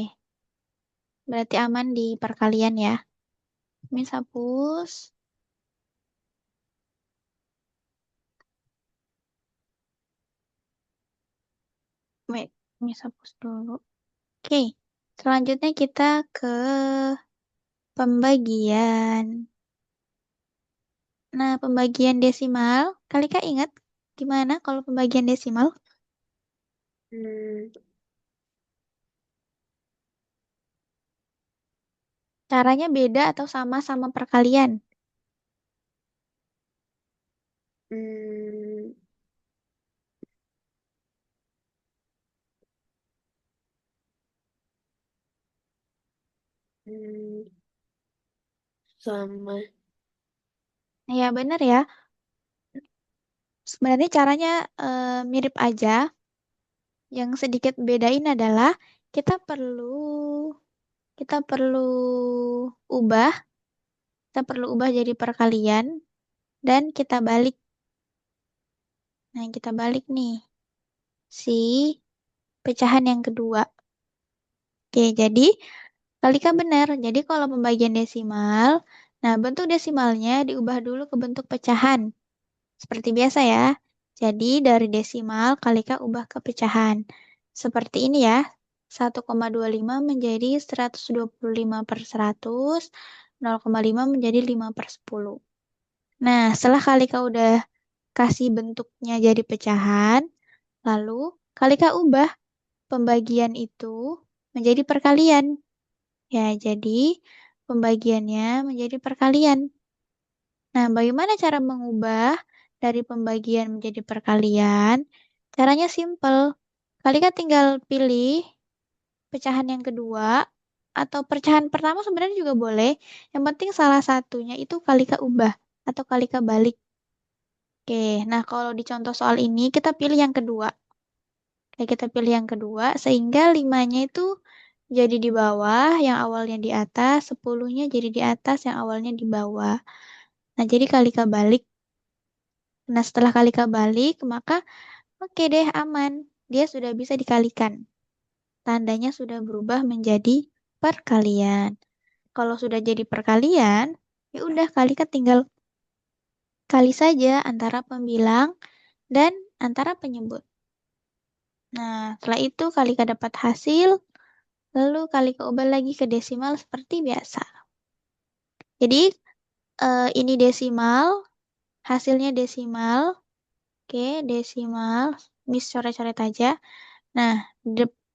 Speaker 1: berarti aman di perkalian ya. Miss hapus. Wait, Miss hapus dulu. Oke, selanjutnya kita ke pembagian. Nah, pembagian desimal. Kalika ingat gimana kalau pembagian desimal?
Speaker 2: Hmm,
Speaker 1: Caranya beda atau sama-sama perkalian?
Speaker 2: hmm, hmm, sama.
Speaker 1: Ya, benar ya. Sebenarnya caranya mirip aja. Yang sedikit bedain adalah kita perlu kita perlu ubah, kita perlu ubah jadi perkalian dan kita balik. Nah, kita balik nih si pecahan yang kedua. Oke, jadi kalikan benar. Jadi kalau pembagian desimal, nah bentuk desimalnya diubah dulu ke bentuk pecahan. Seperti biasa ya. Jadi dari desimal Kalika ubah ke pecahan. Seperti ini ya. 1,25 menjadi 125/100, 0,5 menjadi 5/10. Nah, setelah Kalika udah kasih bentuknya jadi pecahan, lalu Kalika ubah pembagian itu menjadi perkalian. Ya, jadi pembagiannya menjadi perkalian. Nah, bagaimana cara mengubah dari pembagian menjadi perkalian? Caranya simple. Kalian tinggal pilih pecahan yang kedua atau pecahan pertama sebenarnya juga boleh. Yang penting salah satunya itu Kalika ubah atau Kalika balik. Oke, nah kalau di contoh soal ini kita pilih yang kedua. Oke, kita pilih yang kedua sehingga limanya itu jadi di bawah, yang awalnya di atas, 10-nya jadi di atas, yang awalnya di bawah. Nah, jadi Kalika balik. Nah, setelah Kalika balik, maka oke deh aman. Dia sudah bisa dikalikan. Tandanya sudah berubah menjadi perkalian. Kalau sudah jadi perkalian, ya udah Kalika tinggal kali saja antara pembilang dan antara penyebut. Nah, setelah itu Kalika dapat hasil, lalu Kalika ubah lagi ke desimal seperti biasa. Jadi, ini desimal, hasilnya desimal. Oke, desimal. Miss coret-coret aja. Nah,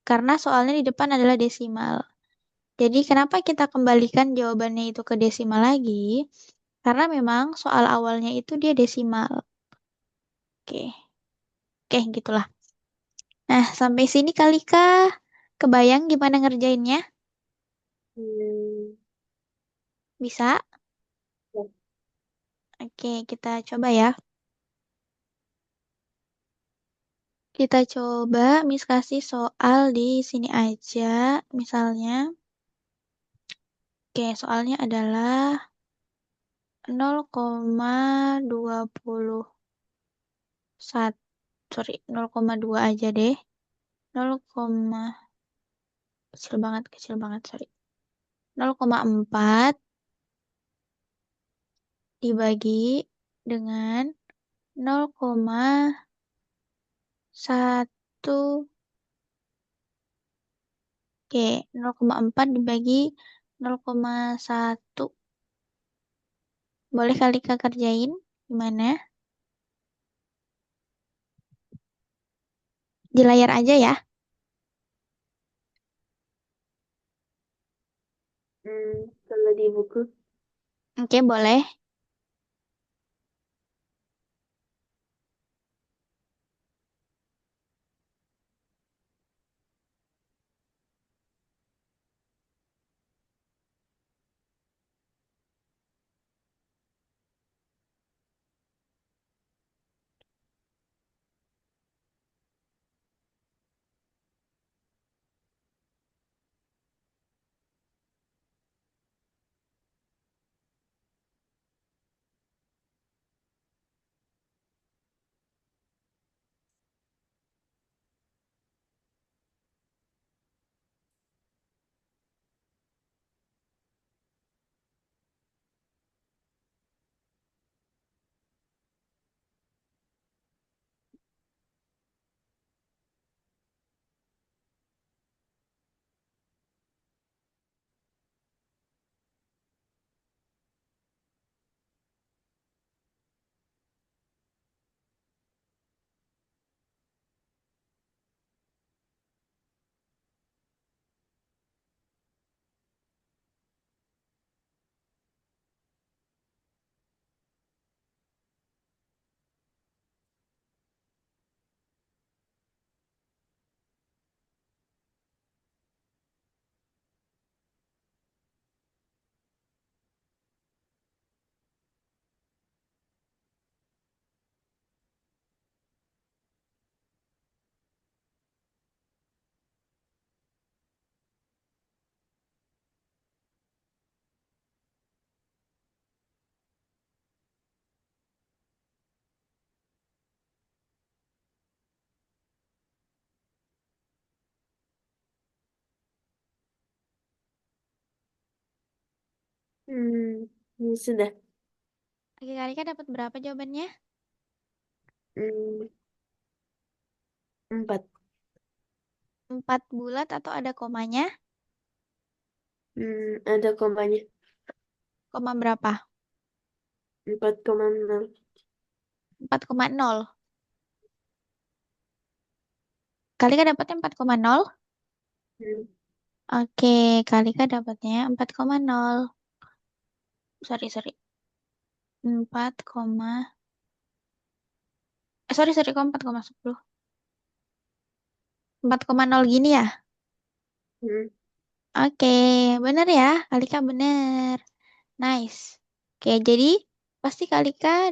Speaker 1: karena soalnya di depan adalah desimal. Jadi kenapa kita kembalikan jawabannya itu ke desimal lagi? Karena memang soal awalnya itu dia desimal. Oke, oke gitulah. Nah, sampai sini kali kah kebayang gimana ngerjainnya?
Speaker 2: Hmm,
Speaker 1: Bisa?
Speaker 2: ya.
Speaker 1: Oke, kita coba ya. Kita coba Miss kasih soal di sini aja. Misalnya, oke, soalnya adalah 0,21, sorry, 0,2 aja deh. 0, kecil banget, sorry. 0,4 dibagi dengan 0,1. Oke, 0,4 dibagi 0,1. Boleh kali Kak kerjain? Gimana? Di layar aja ya.
Speaker 2: Kalau di buku.
Speaker 1: Oke, boleh.
Speaker 2: Ini sudah.
Speaker 1: Oke, kali Kak dapat berapa jawabannya?
Speaker 2: Hmm, 4.
Speaker 1: 4 bulat atau ada komanya?
Speaker 2: Ada komanya.
Speaker 1: Koma berapa?
Speaker 2: 4,0.
Speaker 1: 4,0. Kali Kak dapatnya 4,0.
Speaker 2: Hmm,
Speaker 1: Oke, kali Kak dapatnya 4,0. Sorry, sorry. 4, sorry, kok 4,10. 4,0 gini ya?
Speaker 2: hmm.
Speaker 1: Oke, bener ya. Kali Kak bener. Nice. Oke, jadi pasti kali Kak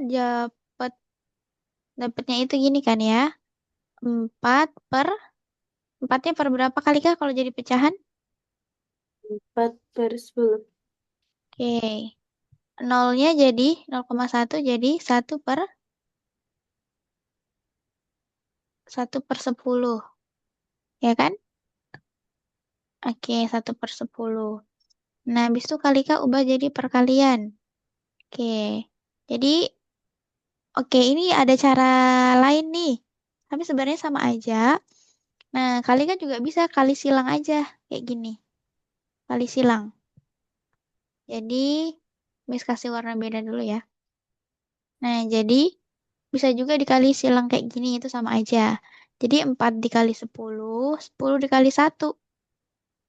Speaker 1: dapatnya itu gini kan ya? 4 per 4-nya per berapa kali Kak kalau jadi pecahan?
Speaker 2: 4/10.
Speaker 1: Oke. Nolnya jadi 0,1 jadi 1/10. Ya kan? Oke, 1/10. Nah, habis itu kali Kak ubah jadi perkalian. Oke. Jadi, oke, ini ada cara lain nih. Tapi sebenarnya sama aja. Nah, kali kan juga bisa kali silang aja. Kayak gini. Kali silang. Jadi, Miss kasih warna beda dulu ya. Nah, jadi bisa juga dikali silang kayak gini. Itu sama aja. Jadi, 4 dikali 10, 10 dikali 1.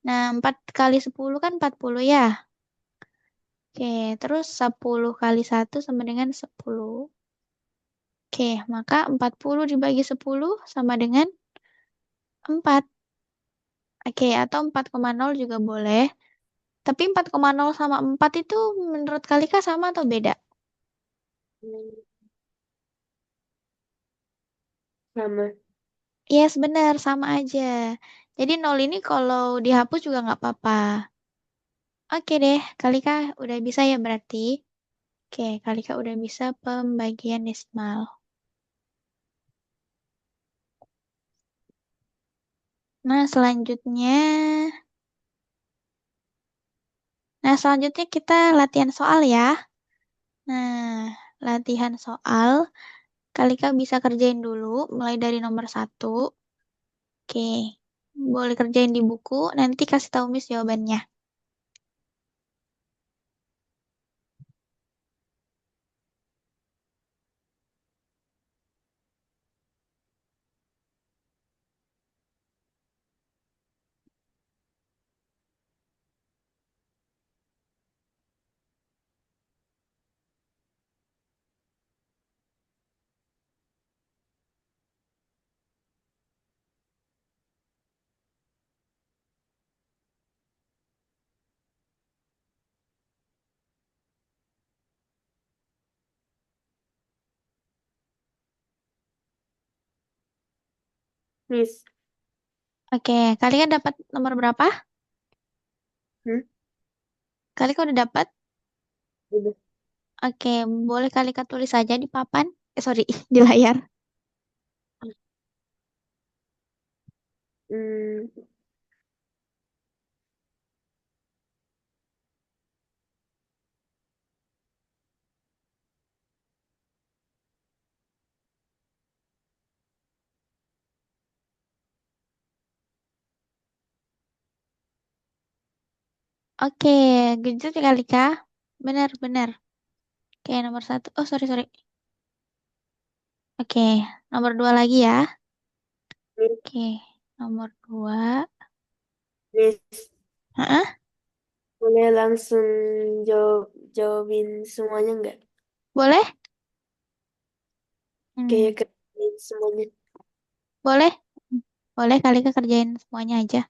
Speaker 1: Nah, 4 kali 10 kan 40 ya. Oke, terus 10 kali 1 sama dengan 10. Oke, maka 40 dibagi 10 sama dengan 4. Oke, atau 4,0 juga boleh. Tapi 4,0 sama 4 itu menurut Kalika sama atau beda?
Speaker 2: Hmm, Sama.
Speaker 1: Yes, benar, sama aja. Jadi 0 ini kalau dihapus juga nggak apa-apa. Oke deh, Kalika udah bisa ya berarti. Oke, Kalika udah bisa pembagian desimal. Nah, selanjutnya Nah, selanjutnya kita latihan soal ya. Nah, latihan soal. Kalika bisa kerjain dulu, mulai dari nomor satu. Oke, boleh kerjain di buku, nanti kasih tahu Miss jawabannya.
Speaker 2: Miss.
Speaker 1: Oke, Kalika dapat nomor berapa?
Speaker 2: Hmm?
Speaker 1: Kalika udah dapat?
Speaker 2: Udah.
Speaker 1: Oke, boleh Kalika tulis saja di papan. Sorry, di layar.
Speaker 2: Hmm,
Speaker 1: Oke, genjot ya Kalika. Benar, benar. Oke, nomor satu. Oh, sorry, sorry. Oke, nomor dua lagi ya. Oke, nomor dua.
Speaker 2: Miss,
Speaker 1: Hah?
Speaker 2: boleh langsung jawabin semuanya nggak?
Speaker 1: Boleh?
Speaker 2: Kayak
Speaker 1: Hmm,
Speaker 2: kerjain semuanya.
Speaker 1: boleh? Boleh Kalika kerjain semuanya aja.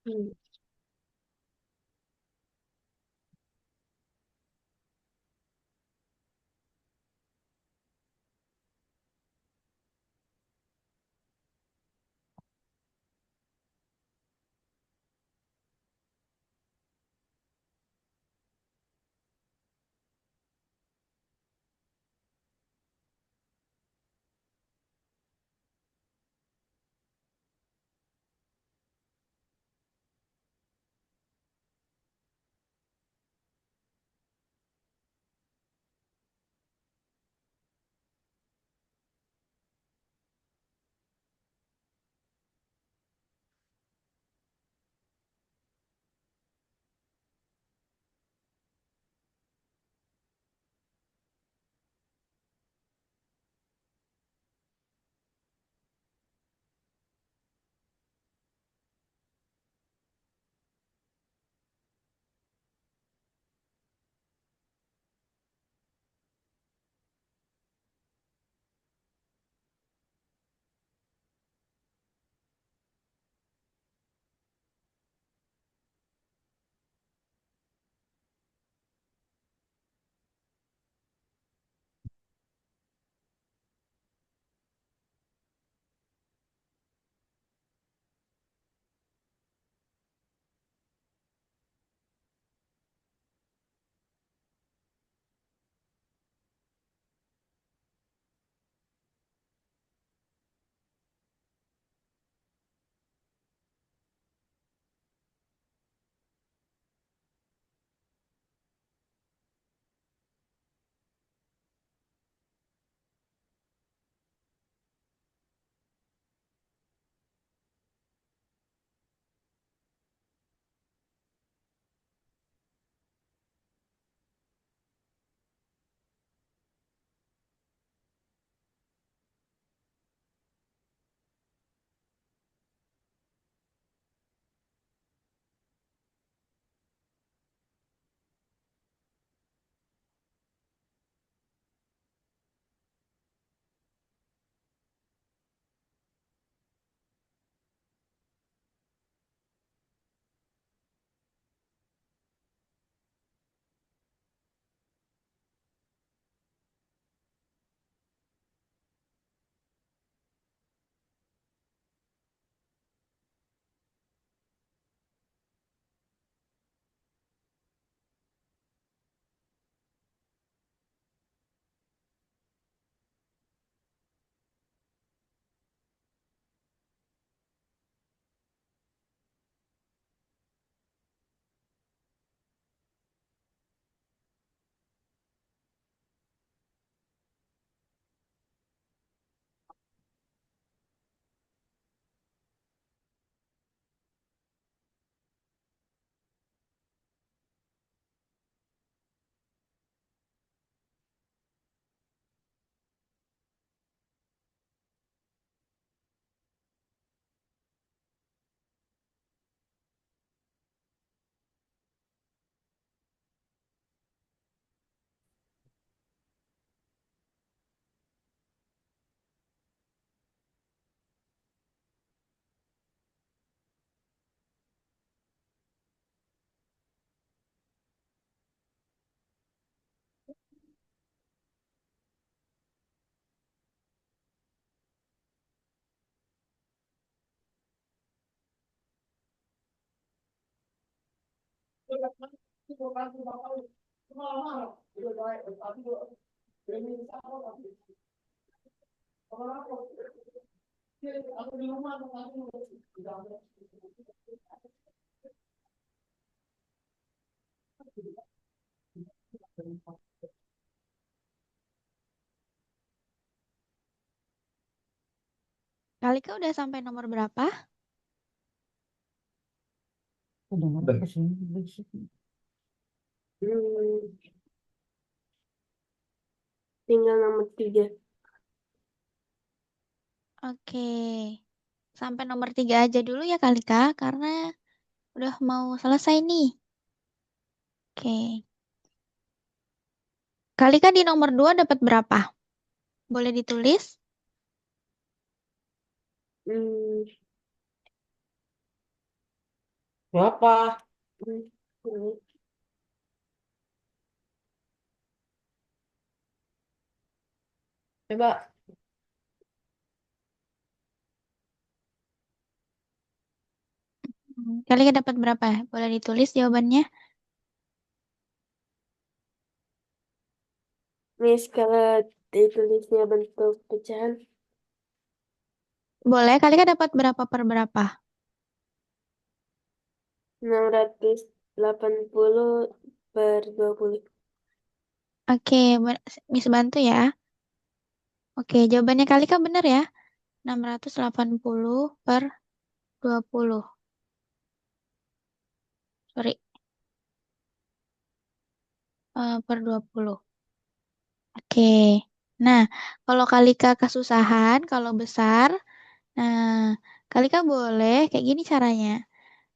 Speaker 2: Hmm.
Speaker 1: Kalika udah sampai nomor berapa?
Speaker 2: Udah. Tinggal nomor 3.
Speaker 1: Oke. Sampai nomor 3 aja dulu ya Kalika, karena udah mau selesai nih. Oke. Kalika di nomor 2 dapat berapa? Boleh ditulis?
Speaker 2: Hmm, berapa? Hmm. Coba,
Speaker 1: Kalika dapat berapa? Boleh ditulis jawabannya?
Speaker 2: Miss, kalau ditulisnya bentuk pecahan,
Speaker 1: Boleh, Kalika dapat berapa per berapa?
Speaker 2: 680 per 20.
Speaker 1: Oke, Miss bantu ya. Oke, jawabannya Kalika benar ya. 680 per 20. Sorry, per 20. Oke. Nah, kalau Kalika kesusahan, kalau besar, nah, Kalika boleh kayak gini caranya.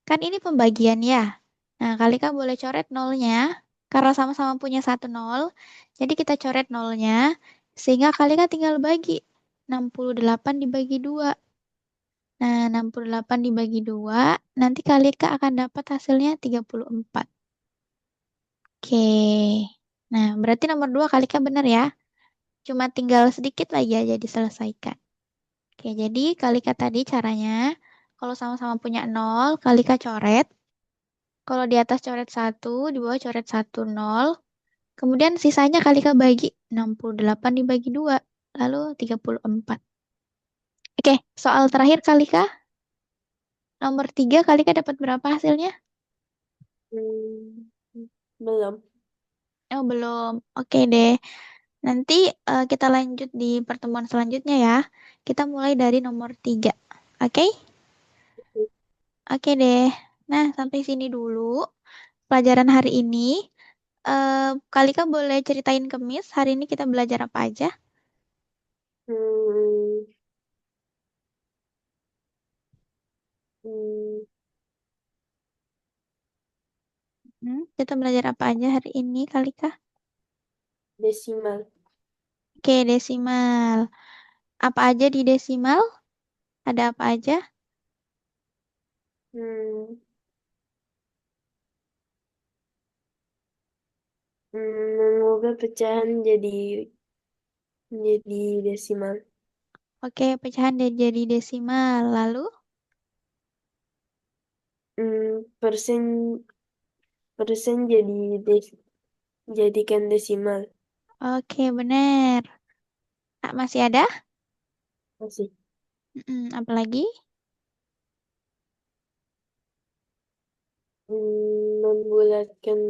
Speaker 1: Kan ini pembagian ya. Nah, Kalika boleh coret nolnya. Karena sama-sama punya satu nol. Jadi kita coret nolnya. Sehingga Kalika tinggal bagi. 68 dibagi 2. Nah, 68 dibagi 2. Nanti Kalika akan dapat hasilnya 34. Oke. Nah, berarti nomor 2 Kalika benar ya. Cuma tinggal sedikit lagi aja diselesaikan. Oke, jadi Kalika tadi caranya. Kalau sama-sama punya nol, Kalika coret. Kalau di atas coret satu, di bawah coret satu nol. Kemudian sisanya Kalika bagi 68 dibagi 2. Lalu 34. Oke, soal terakhir Kalika. Nomor 3 Kalika dapat berapa hasilnya?
Speaker 2: Hmm, belum.
Speaker 1: Oh, belum. Oke deh. Nanti kita lanjut di pertemuan selanjutnya ya. Kita mulai dari nomor 3. Oke? Oke deh. Nah, sampai sini dulu pelajaran hari ini. Kalika boleh ceritain ke Miss, hari ini kita belajar apa aja?
Speaker 2: Hmm, hmm,
Speaker 1: Kita belajar apa aja hari ini, Kalika?
Speaker 2: desimal.
Speaker 1: Oke, desimal. Apa aja di desimal? Ada apa aja?
Speaker 2: Hmm, mengubah pecahan jadi desimal.
Speaker 1: Oke, pecahan jadi desimal. Lalu?
Speaker 2: Persen persen jadikan desimal.
Speaker 1: Oke, benar. Ah, masih ada?
Speaker 2: Masih.
Speaker 1: Apalagi?
Speaker 2: Membulatkan.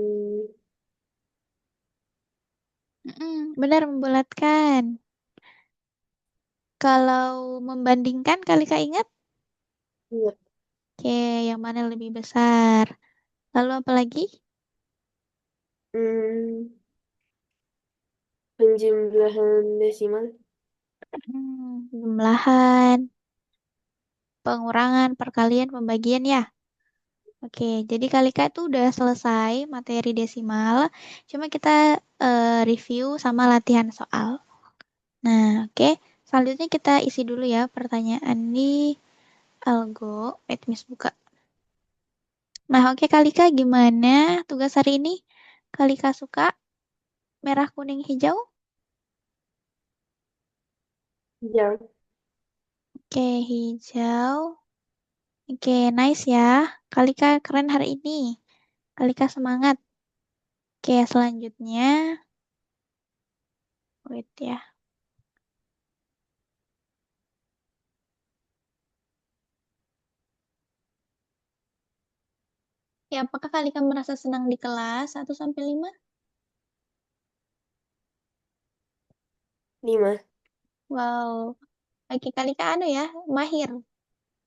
Speaker 1: Benar, membulatkan. Kalau membandingkan, Kalika ingat?
Speaker 2: Iya.
Speaker 1: Oke, yang mana lebih besar? Lalu apa lagi?
Speaker 2: Hmm, penjumlahan desimal.
Speaker 1: Jumlahan, pengurangan, perkalian, pembagian ya. Oke, jadi Kalika itu udah selesai materi desimal. Cuma kita review sama latihan soal. Nah, oke. Selanjutnya kita isi dulu ya pertanyaan di Algo. Wait, Miss buka. Nah, oke Kalika, gimana tugas hari ini? Kalika suka merah, kuning, hijau?
Speaker 2: Jauh.
Speaker 1: Oke, hijau. Oke, nice ya. Kalika keren hari ini. Kalika semangat. Oke, selanjutnya. Wait ya. Ya, apakah Kalika merasa senang di kelas 1 sampai 5?
Speaker 2: 5.
Speaker 1: Wow. Oke, Kalika anu ya, mahir.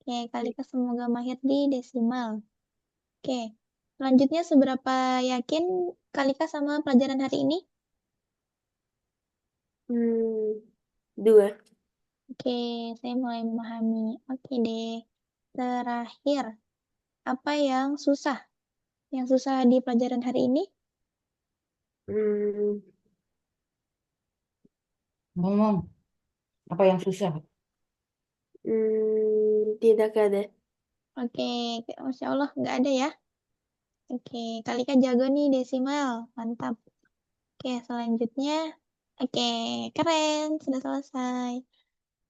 Speaker 1: Oke, Kalika semoga mahir di desimal. Oke. Selanjutnya, seberapa yakin Kalika sama pelajaran hari ini?
Speaker 2: 2.
Speaker 1: Oke, saya mulai memahami. Oke deh. Terakhir, apa yang susah? Yang susah di pelajaran hari ini?
Speaker 2: Hmm,
Speaker 3: Ngomong, apa yang susah?
Speaker 2: Tidak ada.
Speaker 1: Oke, Masya Allah, nggak ada ya? Oke, Kalika jago nih desimal. Mantap. Oke, selanjutnya. Oke, keren. Sudah selesai.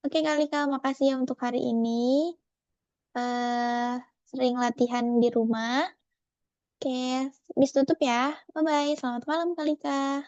Speaker 1: Oke, Kalika, makasih ya untuk hari ini. eh Sering latihan di rumah. Oke, bis tutup ya. Bye-bye. Selamat malam, Kalika.